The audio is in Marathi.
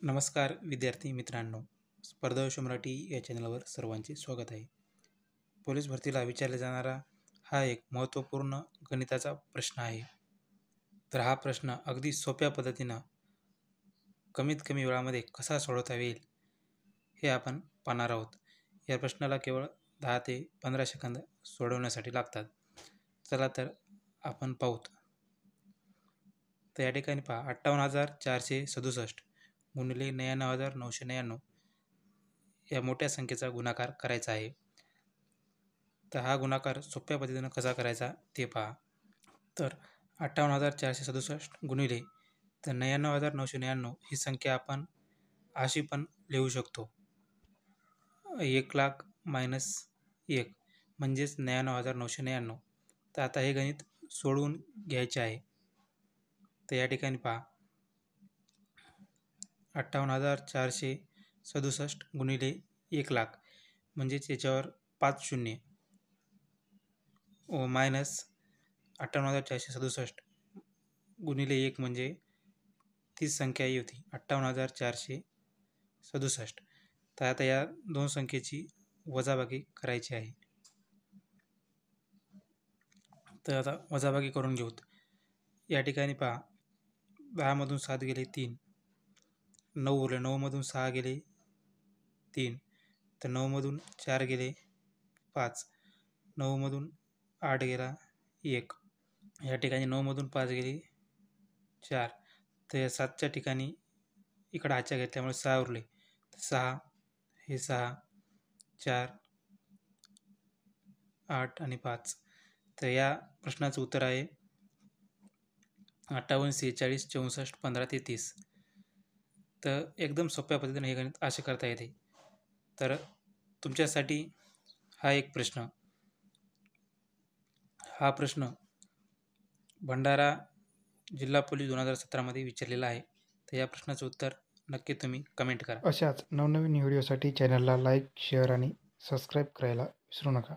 नमस्कार विद्यार्थी मित्रांनो, स्पर्धा मराठी या चॅनलवर सर्वांचे स्वागत आहे. पोलीस भरतीला विचारला जाणारा हा एक महत्त्वपूर्ण गणिताचा प्रश्न आहे. तर हा प्रश्न अगदी सोप्या पद्धतीनं कमीत कमी वेळामध्ये कसा सोडवता येईल हे आपण पाहणार आहोत. या प्रश्नाला केवळ 10 ते 15 सेकंद सोडवण्यासाठी लागतात. चला तर आपण पाहूत. तर या ठिकाणी पहा 58,467 गुणिले 99,999 या मोठ्या संख्येचा गुणाकार करायचा आहे. तर हा गुणाकार सोप्या पद्धतीनं कसा करायचा ते पहा. तर 58,467 गुणिले तर 99,999 ही संख्या आपण अशी पण लिहू शकतो. 1,00,000 मायनस 1 म्हणजेच 99,999. तर आता हे गणित सोडवून घ्यायचे आहे. तर या ठिकाणी पहा 58,467 गुणिले 1,00,000 म्हणजेच याच्यावर 5 शून्य व मायनस 58,467 गुणिले 1 म्हणजे तीच संख्या ही होती 58,467. तर आता या दोन संख्येची वजाबाकी करायची आहे. तर आता वजाबाकी करून घेऊत. या ठिकाणी पहा 10मधून 7 गेले 3, 9 उरले, 9मधून 6 गेले 3, तर 9मधून 4 गेले 5, 9मधून 8 गेला 1, या ठिकाणी 9मधून 5 गेले 4, तर या 7च्या ठिकाणी इकडं हातच्या घेतल्यामुळे 6 उरले, तर 6 हे 6 4 8 आणि 5. तर या प्रश्नाचं उत्तर आहे 58, 46, 64, 15 ते 30. तर एकदम सोप्या पद्धतीने हे गणित असे करता येते. तर तुमच्यासाठी हा एक प्रश्न, हा प्रश्न भंडारा जिल्हा पोलीस 2017मध्ये विचारलेला आहे. तर या प्रश्नाचं उत्तर नक्की तुम्ही कमेंट करा. अशाच नवनवीन व्हिडिओसाठी चॅनलला लाईक, शेअर आणि सबस्क्राईब करायला विसरू नका.